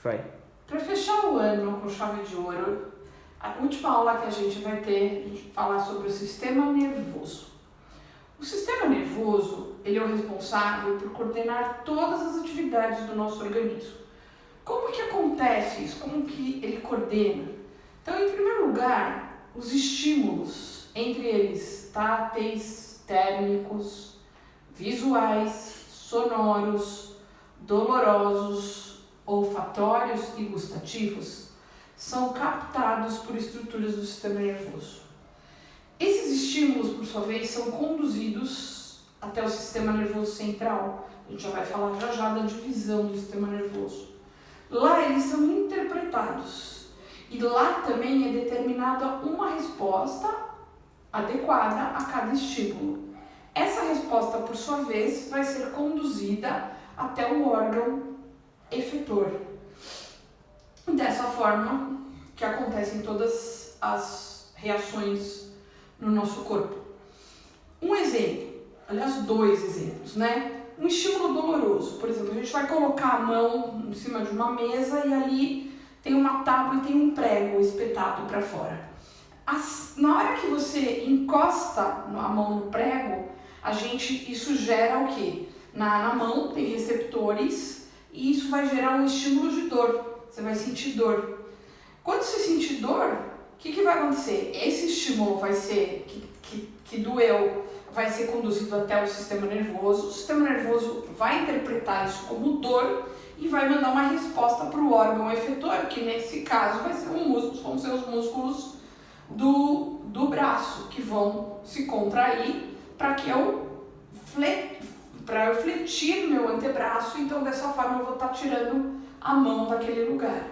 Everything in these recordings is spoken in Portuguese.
Vai. Para fechar o ano com chave de ouro, a última aula que a gente vai ter, a gente vai falar sobre o sistema nervoso. O sistema nervoso, ele é o responsável por coordenar todas as atividades do nosso organismo. Como que acontece isso? Como que ele coordena? Então, em primeiro lugar, os estímulos, entre eles táteis, térmicos, visuais, sonoros, dolorosos, olfatórios e gustativos, são captados por estruturas do sistema nervoso. Esses estímulos, por sua vez, são conduzidos até o sistema nervoso central. A gente já vai falar já da divisão do sistema nervoso. Lá eles são interpretados e lá também é determinada uma resposta adequada a cada estímulo. Essa resposta, por sua vez, vai ser conduzida até o órgão efetor. Dessa forma que acontecem todas as reações no nosso corpo. Um exemplo, aliás, dois exemplos, né? Um estímulo doloroso, por exemplo, a gente vai colocar a mão em cima de uma mesa e ali tem uma tábua e tem um prego espetado para fora. Na hora que você encosta a mão no prego, isso gera o quê? Na mão tem receptores e isso vai gerar um estímulo de dor. Você vai sentir dor. Quando você sentir dor, o que vai acontecer? Esse estímulo vai ser, que doeu, vai ser conduzido até o sistema nervoso. O sistema nervoso vai interpretar isso como dor e vai mandar uma resposta para o órgão efetor, que nesse caso vão ser os músculos do braço, que vão se contrair para eu fletir meu antebraço. Então, dessa forma, eu vou estar tirando a mão daquele lugar.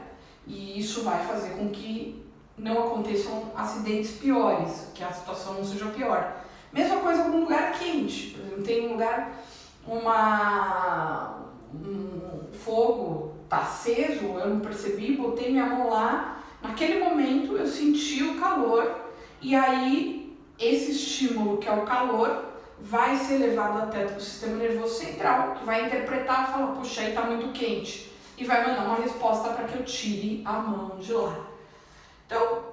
E isso vai fazer com que não aconteçam acidentes piores, que a situação não seja pior. Mesma coisa com um lugar quente. Por exemplo, tem um lugar, um fogo está aceso, eu não percebi, botei minha mão lá, naquele momento eu senti o calor e aí esse estímulo, que é o calor, vai ser levado até o sistema nervoso central, que vai interpretar e falar, puxa, aí está muito quente, e vai mandar uma resposta para que eu tire a mão de lá. Então,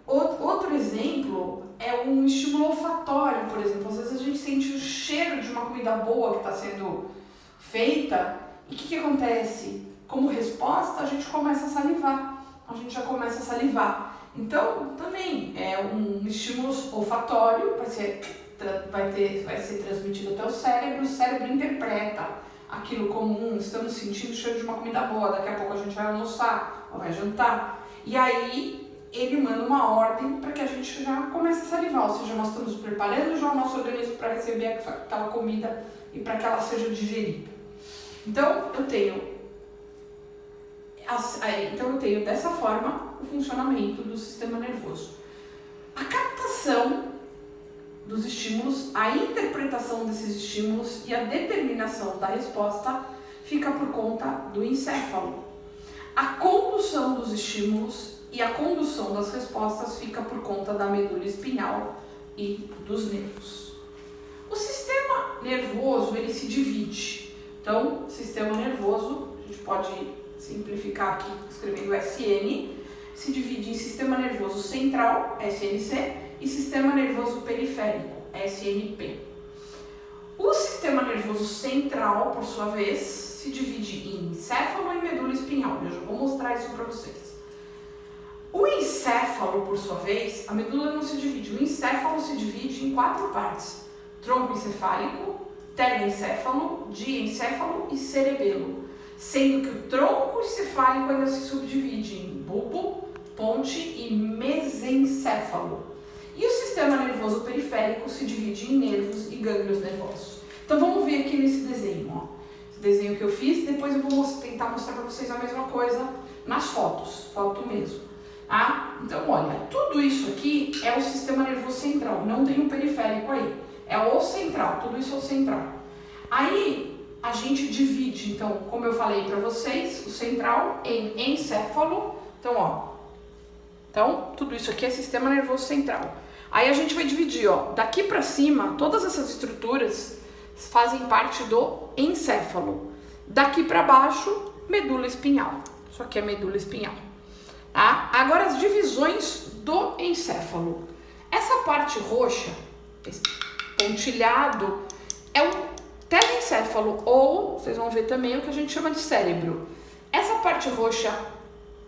outro exemplo é um estímulo olfatório, por exemplo. Às vezes a gente sente o cheiro de uma comida boa que está sendo feita e o que acontece? Como resposta, a gente começa a salivar. A gente já começa a salivar. Então, também é um estímulo olfatório, vai ser transmitido até o cérebro interpreta aquilo como estamos sentindo o cheiro de uma comida boa, daqui a pouco a gente vai almoçar ou vai jantar. E aí ele manda uma ordem para que a gente já comece a salivar, ou seja, nós estamos preparando já o nosso organismo para receber aquela comida e para que ela seja digerida. Então eu tenho dessa forma o funcionamento do sistema nervoso. A captação dos estímulos, a interpretação desses estímulos e a determinação da resposta fica por conta do encéfalo. A condução dos estímulos e a condução das respostas fica por conta da medula espinhal e dos nervos. O sistema nervoso, ele se divide. Então, sistema nervoso, a gente pode simplificar aqui escrevendo SN, se divide em sistema nervoso central, SNC, e sistema nervoso periférico, SNP. O sistema nervoso central, por sua vez, se divide em encéfalo e medula espinhal. Eu já vou mostrar isso para vocês. O encéfalo, por sua vez, a medula não se divide. O encéfalo se divide em 4 partes: tronco encefálico, telencéfalo, diencéfalo e cerebelo. Sendo que o tronco encefálico ainda se subdivide em bulbo, ponte e mesencéfalo. E o sistema nervoso periférico se divide em nervos e gânglios nervosos. Então vamos ver aqui nesse desenho, ó. Esse desenho que eu fiz, depois eu vou tentar mostrar para vocês a mesma coisa nas foto mesmo. Tá? Então olha, tudo isso aqui é o sistema nervoso central, não tem um periférico aí. É o central, tudo isso é o central. Aí a gente divide, então, como eu falei para vocês, o central em encéfalo. Então, ó. Então, tudo isso aqui é sistema nervoso central. Aí a gente vai dividir, ó, daqui para cima, todas essas estruturas fazem parte do encéfalo. Daqui para baixo, medula espinhal. Isso aqui é medula espinhal. Tá? Agora as divisões do encéfalo. Essa parte roxa, esse pontilhado, é o telencéfalo, ou vocês vão ver também o que a gente chama de cérebro. Essa parte roxa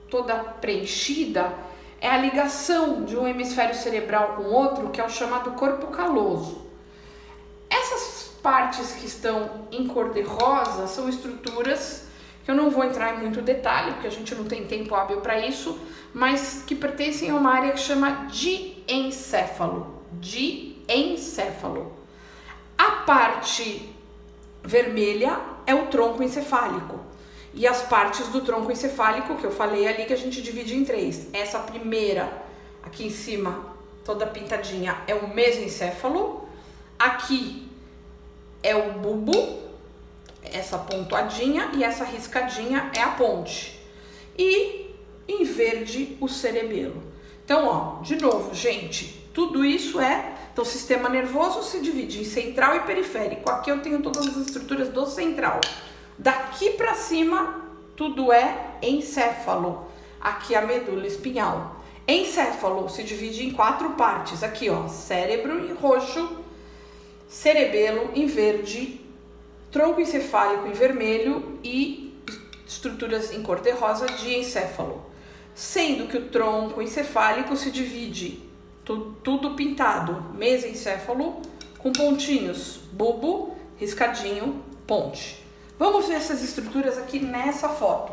toda preenchida é a ligação de um hemisfério cerebral com o outro, que é o chamado corpo caloso. Essas partes que estão em cor de rosa são estruturas que eu não vou entrar em muito detalhe, porque a gente não tem tempo hábil para isso, mas que pertencem a uma área que chama diencéfalo. Diencéfalo. A parte vermelha é o tronco encefálico. E as partes do tronco encefálico, que eu falei ali, que a gente divide em três. Essa primeira, aqui em cima, toda pintadinha, é o mesencéfalo. Aqui é o bulbo, essa pontuadinha, e essa riscadinha é a ponte. E em verde, o cerebelo. Então, ó, de novo, gente, tudo isso então, o sistema nervoso se divide em central e periférico. Aqui eu tenho todas as estruturas do central. Daqui para cima, tudo é encéfalo. Aqui a medula espinhal. Encéfalo se divide em 4 partes. Aqui, ó, cérebro em roxo, cerebelo em verde, tronco encefálico em vermelho e estruturas em cor de rosa de encéfalo. Sendo que o tronco encefálico se divide tudo pintado, mesencéfalo, com pontinhos, bulbo, riscadinho, ponte. Vamos ver essas estruturas aqui nessa foto.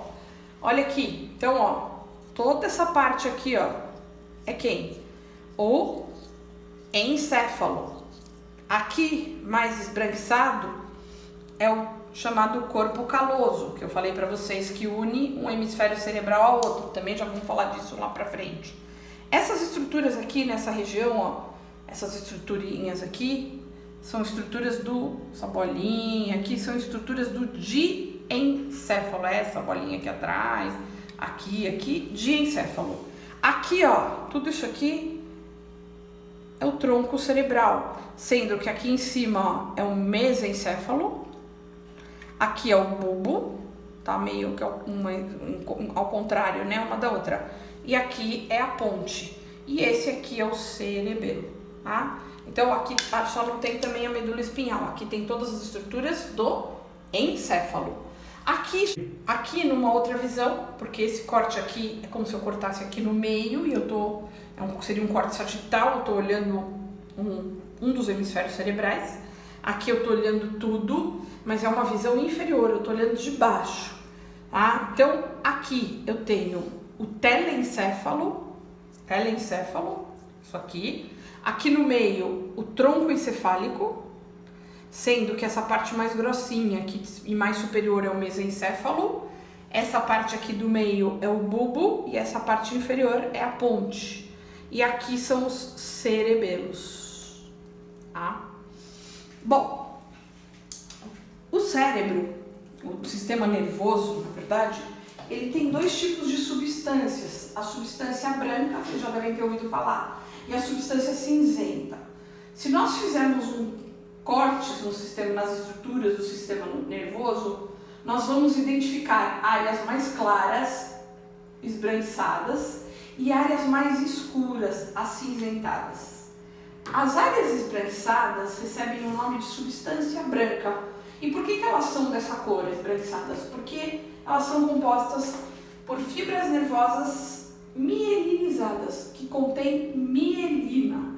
Olha aqui, então, ó, toda essa parte aqui, ó, é quem? O encéfalo. Aqui, mais esbranquiçado, é o chamado corpo caloso, que eu falei para vocês que une um hemisfério cerebral ao outro. Também já vamos falar disso lá para frente. Essas estruturas aqui nessa região, ó, essas estruturinhas aqui, são estruturas essa bolinha aqui, são estruturas do diencéfalo. Essa bolinha aqui atrás, aqui, diencéfalo. Aqui, ó, tudo isso aqui é o tronco cerebral, sendo que aqui em cima, ó, é o mesencéfalo, aqui é o bulbo, tá meio que ao contrário, né, uma da outra. E aqui é a ponte. E esse aqui é o cerebelo, tá? Então, aqui só não tem também a medula espinhal. Aqui tem todas as estruturas do encéfalo. Aqui numa outra visão, porque esse corte aqui é como se eu cortasse aqui no meio e seria um corte sagital, eu tô olhando um dos hemisférios cerebrais. Aqui eu tô olhando tudo, mas é uma visão inferior, eu tô olhando de baixo, tá? Então, aqui eu tenho o telencéfalo, isso aqui. Aqui no meio, o tronco encefálico, sendo que essa parte mais grossinha aqui e mais superior é o mesencéfalo. Essa parte aqui do meio é o bulbo e essa parte inferior é a ponte. E aqui são os cerebelos, tá? Bom, o cérebro, o sistema nervoso, na verdade, ele tem 2 tipos de substâncias. A substância branca, vocês já devem ter ouvido falar, e a substância cinzenta. Se nós fizermos cortes nas estruturas do sistema nervoso, nós vamos identificar áreas mais claras, esbranquiçadas, e áreas mais escuras, acinzentadas. As áreas esbranquiçadas recebem o nome de substância branca. E por que elas são dessa cor, esbranquiçadas? Porque elas são compostas por fibras nervosas mielinizadas, que contêm mielina.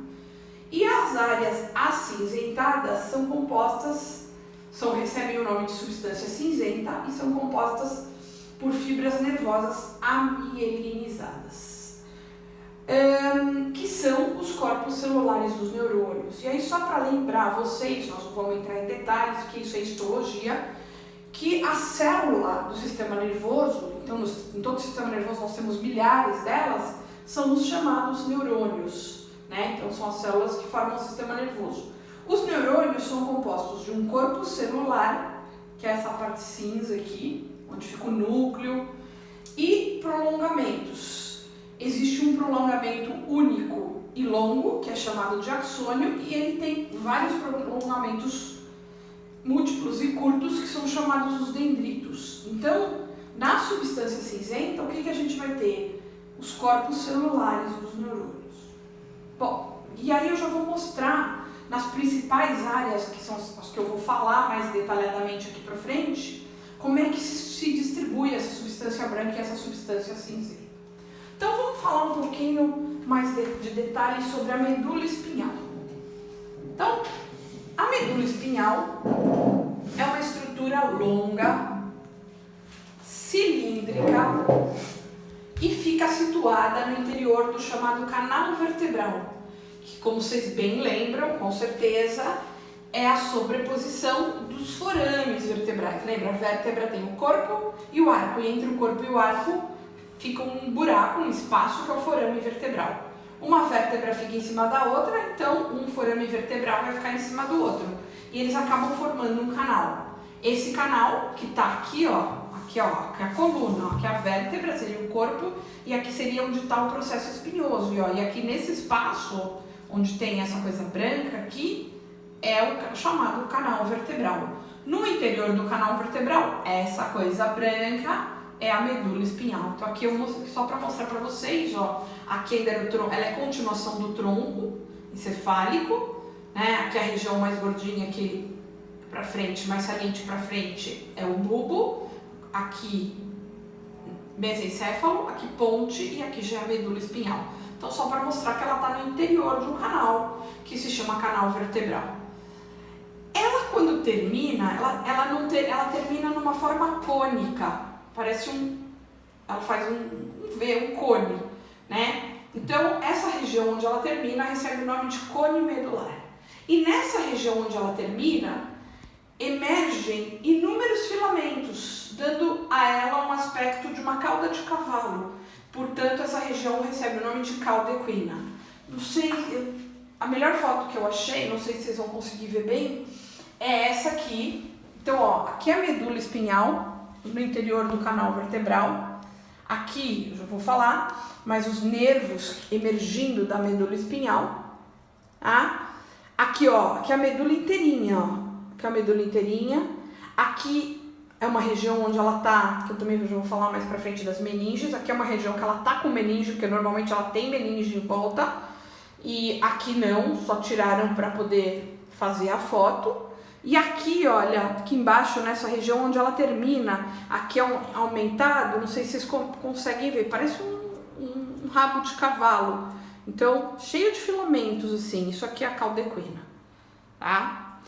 E as áreas acinzentadas recebem o nome de substância cinzenta e são compostas por fibras nervosas amielinizadas, que são os corpos celulares dos neurônios. E aí, só para lembrar vocês, nós não vamos entrar em detalhes, porque isso é histologia, que a célula do sistema nervoso, então em todo o sistema nervoso nós temos milhares delas, são os chamados neurônios, né? Então são as células que formam o sistema nervoso. Os neurônios são compostos de um corpo celular, que é essa parte cinza aqui, onde fica o núcleo, e prolongamentos. Existe um prolongamento único e longo, que é chamado de axônio, e ele tem vários prolongamentos múltiplos e curtos, que são chamados os dendritos. Então, Na substância cinzenta, o que a gente vai ter? Os corpos celulares dos neurônios. Bom, e aí eu já vou mostrar nas principais áreas, que são as que eu vou falar mais detalhadamente aqui para frente, como é que se distribui essa substância branca e essa substância cinzenta. Então vamos falar um pouquinho mais de detalhes sobre a medula espinhal. Então, a medula espinhal é uma estrutura longa, cilíndrica e fica situada no interior do chamado canal vertebral, que, como vocês bem lembram, com certeza, é a sobreposição dos forames vertebrais. Lembra? A vértebra tem o corpo e o arco, e entre o corpo e o arco fica um buraco, um espaço que é o forame vertebral. Uma vértebra fica em cima da outra, então um forame vertebral vai ficar em cima do outro. E eles acabam formando um canal. Esse canal que está aqui, que é a coluna, que é a vértebra, seria o corpo, e aqui seria onde está o processo espinhoso. E aqui nesse espaço, onde tem essa coisa branca aqui, é o chamado canal vertebral. No interior do canal vertebral, essa coisa branca é a medula espinhal. Então aqui eu mostro só para mostrar para vocês, aqui ainda ela é continuação do tronco encefálico, né? Aqui a região mais gordinha aqui para frente, mais saliente para frente é o bulbo, aqui mesencéfalo, aqui ponte e aqui já é a medula espinhal. Então só para mostrar que ela está no interior de um canal que se chama canal vertebral. Ela quando termina, ela termina numa forma cônica. Parece ela faz um V, um cone, né? Então, essa região onde ela termina recebe o nome de cone medular. E nessa região onde ela termina, emergem inúmeros filamentos, dando a ela um aspecto de uma cauda de cavalo. Portanto, essa região recebe o nome de cauda equina. Não sei, a melhor foto que eu achei, não sei se vocês vão conseguir ver bem, é essa aqui. Então, aqui é a medula espinhal, no interior do canal vertebral. Aqui, eu já vou falar, mas os nervos emergindo da medula espinhal. Tá? Aqui, aqui é a medula inteirinha, Aqui é a medula inteirinha. Aqui é uma região onde ela tá, que eu também já vou falar mais pra frente das meninges. Aqui é uma região que ela tá com meninge, porque normalmente ela tem meninge em volta. E aqui não, só tiraram para poder fazer a foto. E aqui, olha, aqui embaixo, nessa região onde ela termina, aqui é aumentado, não sei se vocês conseguem ver, parece um rabo de cavalo. Então, cheio de filamentos, assim, isso aqui é a cauda equina, tá?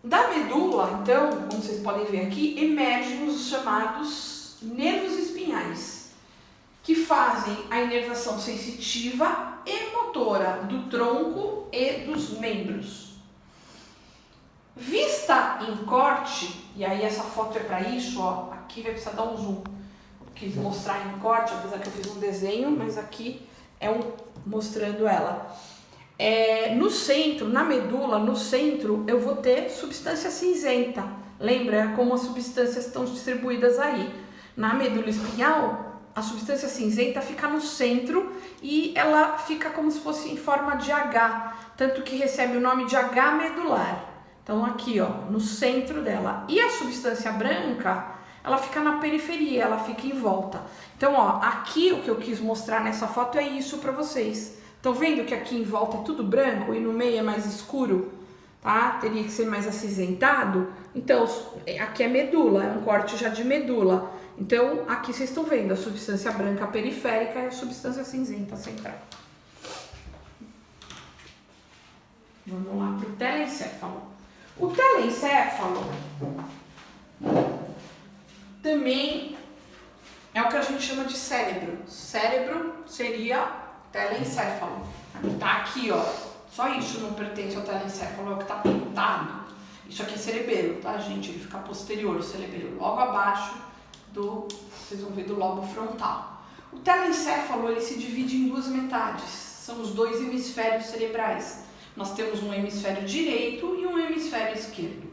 Da medula, então, como vocês podem ver aqui, emergem os chamados nervos espinhais, que fazem a inervação sensitiva e motora do tronco e dos membros. Vista em corte, e aí essa foto é para isso, aqui vai precisar dar um zoom. Eu quis mostrar em corte, apesar que eu fiz um desenho, mas aqui é mostrando ela. No centro, na medula, no centro, eu vou ter substância cinzenta. Lembra como as substâncias estão distribuídas aí? Na medula espinhal, a substância cinzenta fica no centro e ela fica como se fosse em forma de H, tanto que recebe o nome de H medular. Então aqui, no centro dela. E a substância branca, ela fica na periferia, ela fica em volta. Então, aqui o que eu quis mostrar nessa foto é isso para vocês. Estão vendo que aqui em volta é tudo branco e no meio é mais escuro? Tá? Teria que ser mais acinzentado. Então, aqui é medula, é um corte já de medula. Então, aqui vocês estão vendo a substância branca periférica e a substância cinzenta central. Vamos lá para o telencéfalo. O telencéfalo também é o que a gente chama de cérebro. Cérebro seria telencéfalo. Tá aqui, só isso não pertence ao telencéfalo, é o que tá pintado. Isso aqui é cerebelo, tá, gente? Ele fica posterior, o cerebelo, logo abaixo vocês vão ver, do lobo frontal. O telencéfalo, ele se divide em duas metades. São os dois hemisférios cerebrais. Nós temos um hemisfério direito e um hemisfério esquerdo.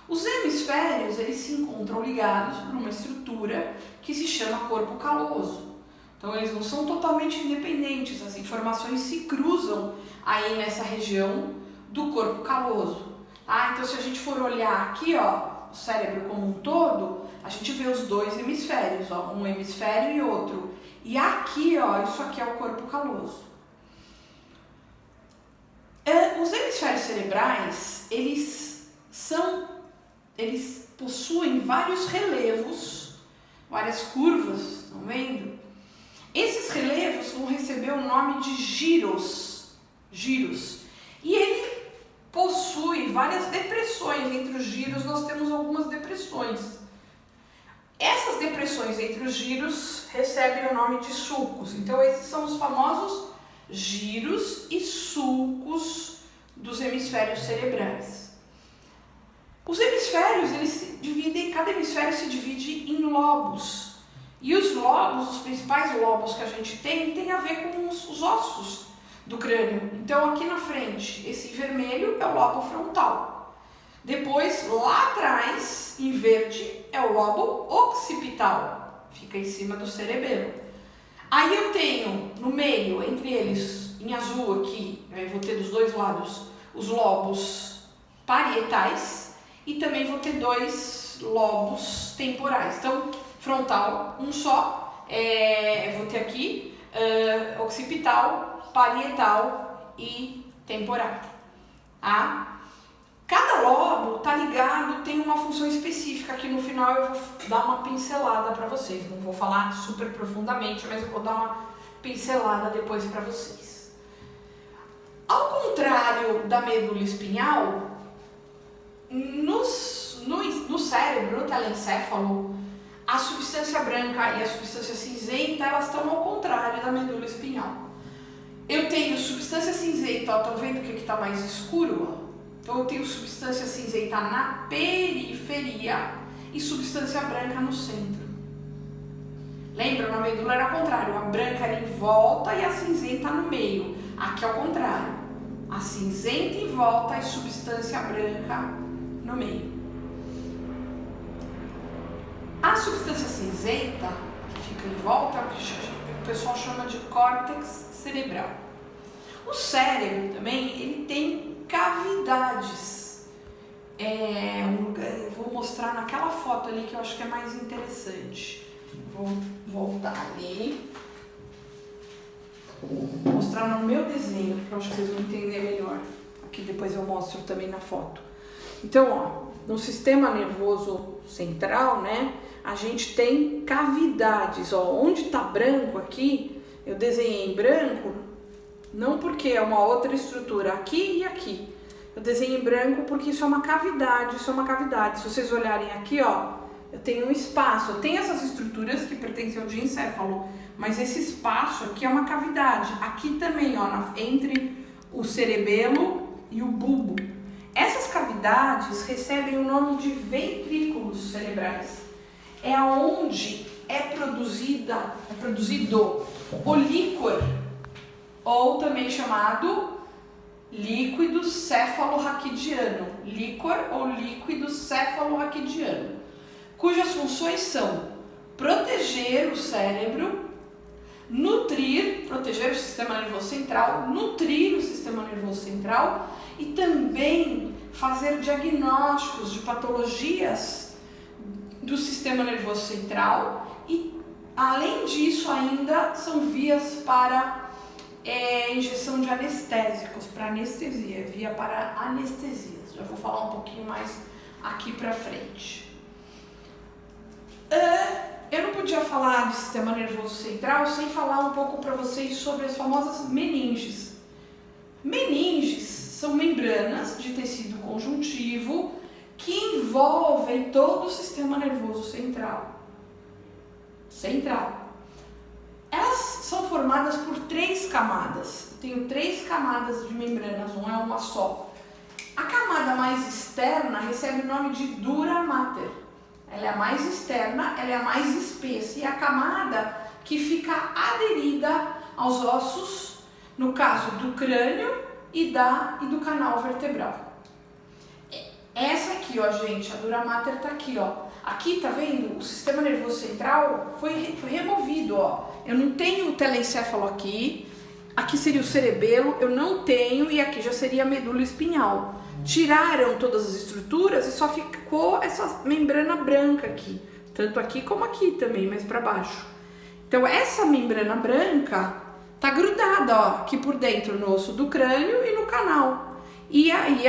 Os hemisférios, eles se encontram ligados por uma estrutura que se chama corpo caloso. Então, eles não são totalmente independentes, as informações se cruzam aí nessa região do corpo caloso. Tá? Então, se a gente for olhar aqui, o cérebro como um todo, a gente vê os dois hemisférios, ó, um hemisfério e outro. E aqui, ó, isso aqui é o corpo caloso. Os hemisférios cerebrais, eles possuem vários relevos, várias curvas, estão vendo? Esses relevos vão receber o nome de giros. E ele possui várias depressões. Entre os giros nós temos algumas depressões. Essas depressões entre os giros recebem o nome de sulcos. Então esses são os famosos giros e sulcos dos hemisférios cerebrais. Os hemisférios, eles se dividem, cada hemisfério se divide em lobos. E os lobos, os principais lobos que a gente tem a ver com os ossos do crânio. Então aqui na frente, esse vermelho é o lobo frontal. Depois, lá atrás, em verde, é o lobo occipital. Fica em cima do cerebelo. Aí eu tenho, no meio, entre eles, em azul aqui, eu vou ter dos dois lados, os lobos parietais e também vou ter dois lobos temporais. Então, frontal, um só, vou ter aqui occipital, parietal e temporal. Tá? Cada lobo tá ligado, tem uma função específica, que no final eu vou dar uma pincelada para vocês. Não vou falar super profundamente, mas eu vou dar uma pincelada depois para vocês. Ao contrário da medula espinhal, no cérebro, no telencéfalo, a substância branca e a substância cinzenta, elas estão ao contrário da medula espinhal. Eu tenho substância cinzenta, ó, estão vendo o que está mais escuro? Ó? Então eu tenho substância cinzenta na periferia e substância branca no centro. Lembra, na medula era ao contrário, a branca era em volta e a cinzenta no meio. Aqui é ao contrário, a cinzenta em volta e substância branca no meio. A substância cinzenta, que fica em volta, o pessoal chama de córtex cerebral. O cérebro também, ele tem cavidades. Eu vou mostrar naquela foto ali que eu acho que é mais interessante. Vou voltar ali. Vou mostrar no meu desenho, porque eu acho que vocês vão entender melhor. Aqui depois eu mostro também na foto. Então, ó, no sistema nervoso central, né, a gente tem cavidades. Ó, onde tá branco aqui, eu desenhei em branco, não porque é uma outra estrutura, aqui e aqui. Eu desenhei em branco porque isso é uma cavidade, Se vocês olharem aqui, ó, eu tenho um espaço. Eu tenho essas estruturas que pertencem ao diencéfalo, mas esse espaço aqui é uma cavidade. Aqui também, ó, entre o cerebelo e o bulbo. Essas cavidades recebem o nome de ventrículos cerebrais. É onde é produzido o líquor, ou também chamado líquido cefalorraquidiano, líquor ou líquido cefalorraquidiano, cujas funções são proteger o cérebro, proteger o sistema nervoso central, nutrir o sistema nervoso central e também fazer diagnósticos de patologias do sistema nervoso central e, além disso, ainda são vias para injeção de anestésicos, para anestesia, via para anestesias. Já vou falar um pouquinho mais aqui para frente. Eu não podia falar de sistema nervoso central sem falar um pouco para vocês sobre as famosas meninges. Meninges são membranas de tecido conjuntivo que envolvem todo o sistema nervoso central. Elas são formadas por 3 camadas. Eu tenho 3 camadas de membranas, não é uma só. A camada mais externa recebe o nome de dura mater. Ela é a mais externa, ela é a mais espessa. E a camada que fica aderida aos ossos, no caso do crânio e do canal vertebral. Essa aqui, ó, gente, a dura mater tá aqui, ó. Aqui, tá vendo? O sistema nervoso central foi removido, ó. Eu não tenho o telencéfalo aqui. Aqui seria o cerebelo, eu não tenho. E aqui já seria a medula espinhal. Tiraram todas as estruturas e só ficou essa membrana branca aqui. tanto aqui como aqui também, mais para baixo. Então essa membrana branca tá grudada, ó, aqui por dentro no osso do crânio e no canal. E aí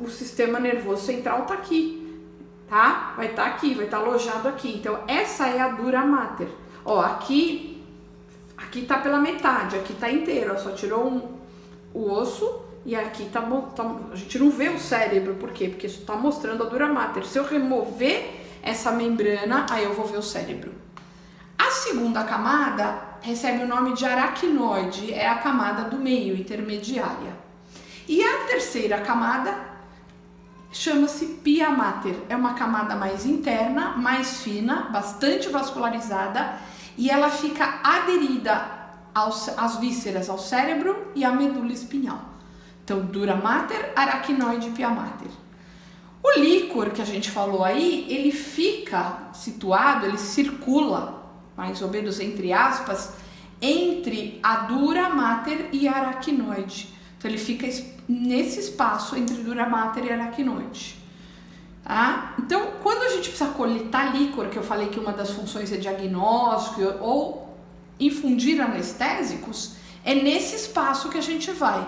o sistema nervoso central tá aqui, tá? Vai estar aqui, vai estar alojado aqui. Então essa é a dura mater. Ó, aqui tá pela metade, aqui tá inteiro, ó, só tirou o osso e aqui tá, a gente não vê o cérebro, por quê? Porque isso tá mostrando a dura mater. Se eu remover essa membrana, aí eu vou ver o cérebro. A segunda camada recebe o nome de aracnoide, é a camada do meio, intermediária. E a terceira camada chama-se pia mater, é uma camada mais interna, mais fina, bastante vascularizada, e ela fica aderida às vísceras, ao cérebro e à medula espinhal. Então, dura mater, aracnoide e pia mater. O líquor que a gente falou aí, ele fica situado, ele circula, mais ou menos entre aspas, entre a dura mater e a aracnoide. Então, ele fica nesse espaço entre dura mater e aracnoide. Tá? Então, quando a gente precisa coletar líquor, que eu falei que uma das funções é diagnóstico ou infundir anestésicos, é nesse espaço que a gente vai.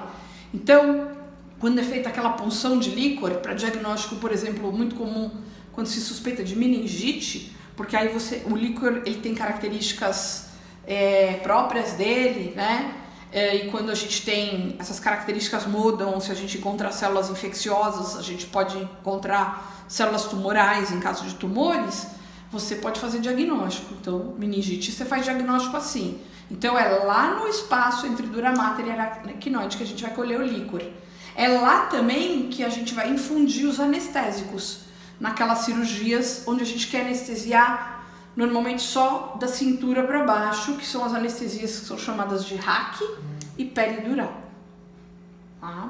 Então, quando é feita aquela punção de líquor, para diagnóstico, por exemplo, muito comum quando se suspeita de meningite, porque aí o líquor ele tem características próprias dele, né? E quando a gente tem essas características mudam, se a gente encontra células infecciosas, a gente pode encontrar células tumorais em caso de tumores, você pode fazer diagnóstico. Então, meningite, você faz diagnóstico assim. Então, é lá no espaço entre dura mater e aracnoide que a gente vai colher o líquor. É lá também que a gente vai infundir os anestésicos, naquelas cirurgias onde a gente quer anestesiar normalmente só da cintura para baixo, que são as anestesias que são chamadas de RAC e peridural. Tá?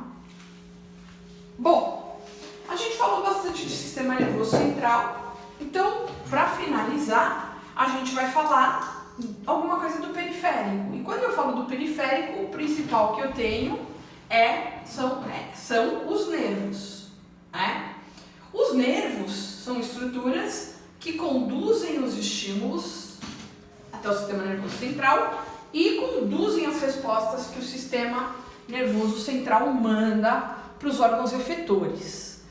Bom, a gente falou bastante de sistema nervoso central, então, para finalizar, a gente vai falar alguma coisa do periférico. E quando eu falo do periférico, o principal que eu tenho são os nervos. Né? Os nervos são estruturas que conduzem os estímulos até o sistema nervoso central e conduzem as respostas que o sistema nervoso central manda para os órgãos efetores.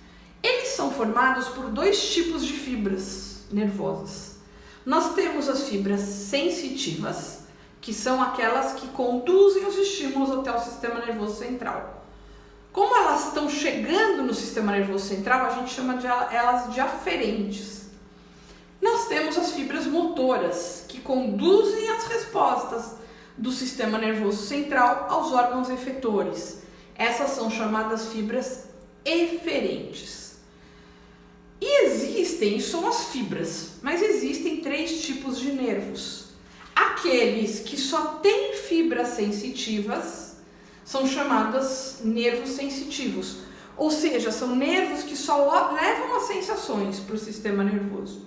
Eles são formados por dois tipos de fibras nervosas. Nós temos as fibras sensitivas, que são aquelas que conduzem os estímulos até o sistema nervoso central. Como elas estão chegando no sistema nervoso central, a gente chama elas de aferentes. Nós temos as fibras motoras, que conduzem as respostas do sistema nervoso central aos órgãos efetores. Essas são chamadas fibras eferentes. E existem, são as fibras, mas existem três tipos de nervos. Aqueles que só têm fibras sensitivas são chamados nervos sensitivos, ou seja, são nervos que só levam as sensações para o sistema nervoso.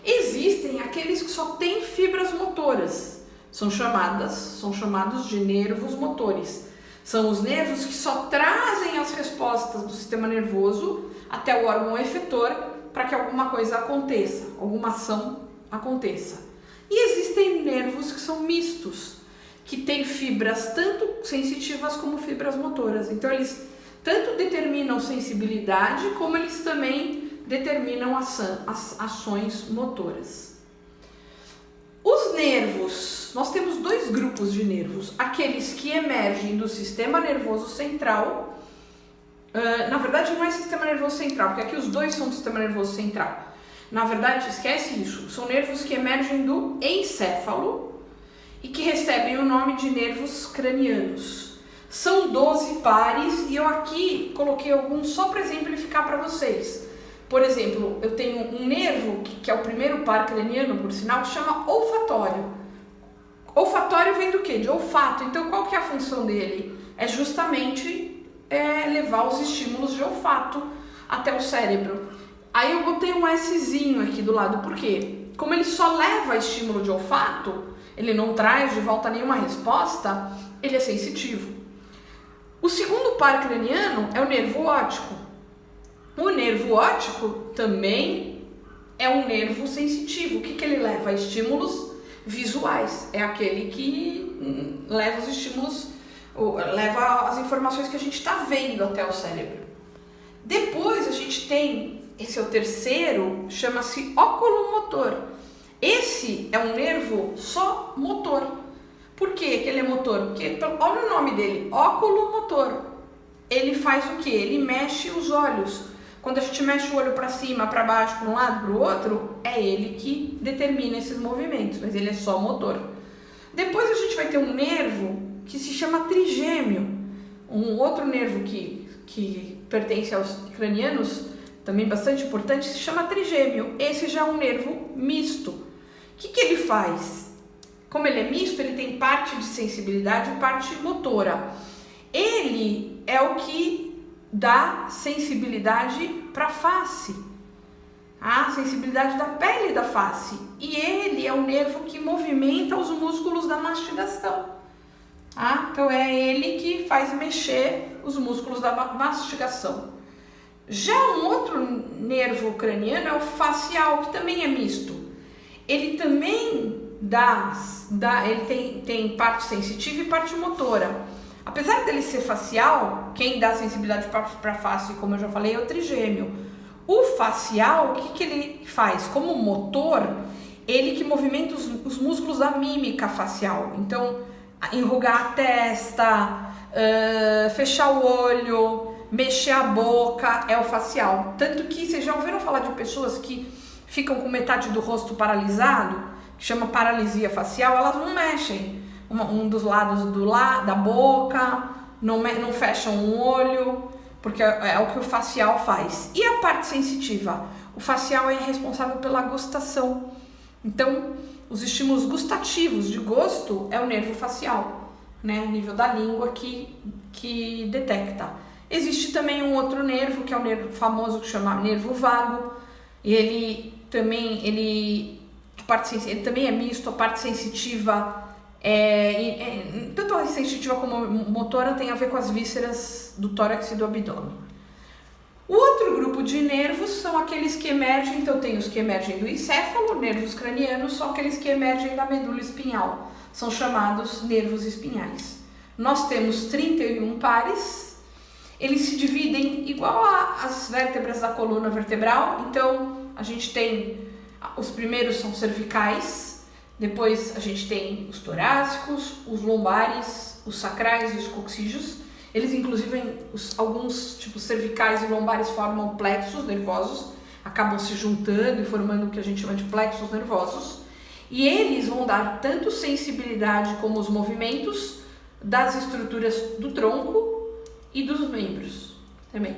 Existem aqueles que só têm fibras motoras, são chamados de nervos motores. São os nervos que só trazem as respostas do sistema nervoso até o órgão efetor para que alguma coisa aconteça, alguma ação aconteça. E existem nervos que são mistos, que têm fibras tanto sensitivas como fibras motoras. Então eles tanto determinam sensibilidade como eles também determinam as ações motoras. Os nervos, nós temos dois grupos de nervos, aqueles que emergem do sistema nervoso central, na verdade não é sistema nervoso central, porque aqui os dois são do sistema nervoso central. Na verdade, esquece isso, são nervos que emergem do encéfalo e que recebem o nome de nervos cranianos. São 12 pares e eu aqui coloquei alguns só para exemplificar para vocês. Por exemplo, eu tenho um nervo, que é o primeiro par craniano, por sinal, que chama olfatório. Olfatório vem do quê? De olfato. Então, qual que é a função dele? É justamente levar os estímulos de olfato até o cérebro. Aí eu botei um Szinho aqui do lado, por quê? Como ele só leva estímulo de olfato, ele não traz de volta nenhuma resposta, ele é sensitivo. O segundo par craniano é o nervo óptico. O nervo óptico também é um nervo sensitivo. O que ele leva? A estímulos visuais. É aquele que leva os estímulos, leva as informações que a gente está vendo até o cérebro. Depois a gente tem, esse é o terceiro, chama-se oculomotor. Esse é um nervo só motor. Por que ele é motor? Porque, olha o nome dele, oculomotor. Ele faz o que? Ele mexe os olhos. Quando a gente mexe o olho para cima, para baixo, para um lado, para o outro, é ele que determina esses movimentos, mas ele é só motor. Depois a gente vai ter um nervo que se chama trigêmeo, um outro nervo que pertence aos cranianos, também bastante importante, se chama trigêmeo. Esse já é um nervo misto. O que ele faz? Como ele é misto, ele tem parte de sensibilidade e parte motora. Ele é o que dá sensibilidade para a face, a sensibilidade da pele da face. E ele é o nervo que movimenta os músculos da mastigação. Então é ele que faz mexer os músculos da mastigação. Já um outro nervo craniano é o facial, que também é misto. Ele também ele tem parte sensitiva e parte motora. Apesar dele ser facial, quem dá sensibilidade para a face, como eu já falei, é o trigêmeo. O facial, o que ele faz? Como motor, ele que movimenta os músculos da mímica facial. Então, enrugar a testa, fechar o olho, mexer a boca, é o facial. Tanto que vocês já ouviram falar de pessoas que ficam com metade do rosto paralisado, que chama paralisia facial, elas não mexem um dos lados da boca, não fecham um olho, porque é o que o facial faz. E a parte sensitiva? O facial é responsável pela gustação. Então, os estímulos gustativos de gosto é o nervo facial, né? O nível da língua que detecta. Existe também um outro nervo, que é o nervo famoso, que chama nervo vago. E ele também é misto, a parte sensitiva tanto a sensitiva como a motora tem a ver com as vísceras do tórax e do abdômen. O outro grupo de nervos são aqueles que emergem, então tem os que emergem do encéfalo, nervos cranianos, são aqueles que emergem da medula espinhal, são chamados nervos espinhais. Nós temos 31 pares, eles se dividem igual às vértebras da coluna vertebral, então a gente tem, os primeiros são cervicais, depois a gente tem os torácicos, os lombares, os sacrais e os coxígeos. Eles inclusive, alguns tipos cervicais e lombares formam plexos nervosos, acabam se juntando e formando o que a gente chama de plexos nervosos. E eles vão dar tanto sensibilidade como os movimentos das estruturas do tronco e dos membros também.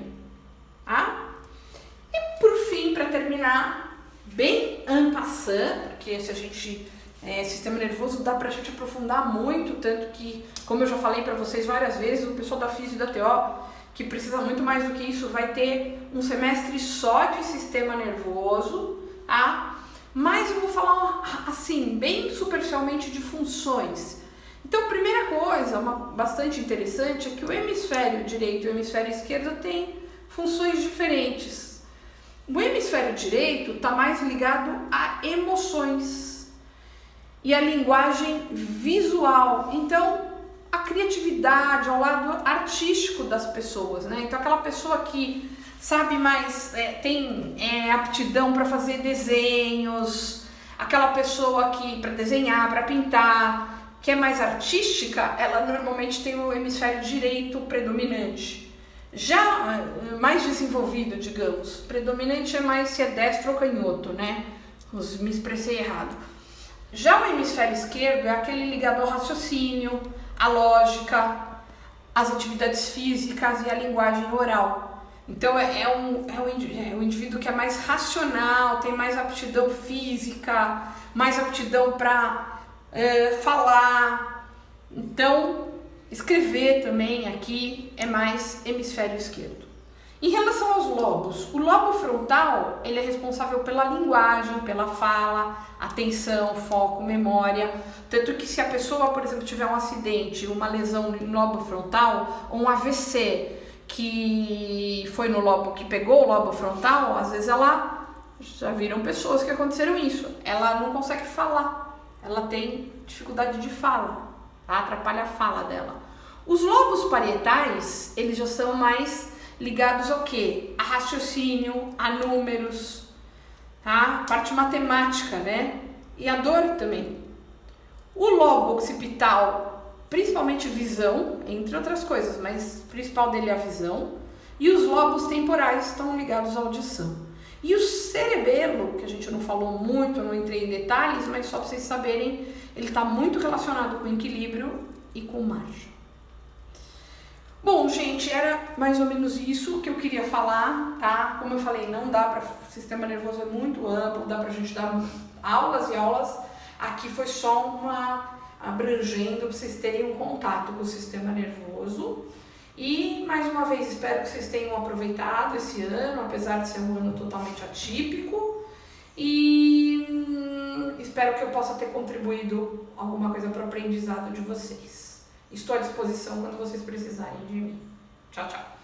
E por fim, para terminar, bem en passant, porque se a gente... sistema nervoso dá pra gente aprofundar muito, tanto que, como eu já falei pra vocês várias vezes, o pessoal da Físio e da TO, que precisa muito mais do que isso, vai ter um semestre só de sistema nervoso, mas eu vou falar assim, bem superficialmente de funções. Então, primeira coisa, bastante interessante, é que o hemisfério direito e o hemisfério esquerdo têm funções diferentes. O hemisfério direito está mais ligado a emoções e a linguagem visual, então a criatividade, ao lado artístico das pessoas, né? Então aquela pessoa que sabe mais, tem aptidão para fazer desenhos, aquela pessoa que para desenhar, para pintar, que é mais artística, ela normalmente tem o hemisfério direito predominante. Já mais desenvolvido, digamos, predominante é mais se é destro ou canhoto, né? Me expressei errado. Já o hemisfério esquerdo é aquele ligado ao raciocínio, à lógica, às atividades físicas e à linguagem oral. Então é um indivíduo que é mais racional, tem mais aptidão física, mais aptidão para falar. Então, escrever também aqui é mais hemisfério esquerdo. Em relação aos lobos, o lobo frontal ele é responsável pela linguagem, pela fala, atenção, foco, memória. Tanto que se a pessoa, por exemplo, tiver um acidente, uma lesão no lobo frontal, ou um AVC que foi no lobo, que pegou o lobo frontal, às vezes ela Já viram pessoas que aconteceram isso. Ela não consegue falar, ela tem dificuldade de fala, tá? Atrapalha a fala dela. Os lobos parietais, eles já são mais ligados ao quê? A raciocínio, a números, tá? Parte matemática, né? E a dor também. O lobo occipital, principalmente visão, entre outras coisas, mas o principal dele é a visão. E os lobos temporais estão ligados à audição. E o cerebelo, que a gente não falou muito, não entrei em detalhes, mas só para vocês saberem, ele está muito relacionado com equilíbrio e com margem. Bom, gente, era mais ou menos isso que eu queria falar, tá? Como eu falei, não dá para... O sistema nervoso é muito amplo, dá pra gente dar aulas e aulas. Aqui foi só uma abrangendo para vocês terem um contato com o sistema nervoso. E, mais uma vez, espero que vocês tenham aproveitado esse ano, apesar de ser um ano totalmente atípico. E espero que eu possa ter contribuído alguma coisa para o aprendizado de vocês. Estou à disposição quando vocês precisarem de mim. Tchau, tchau.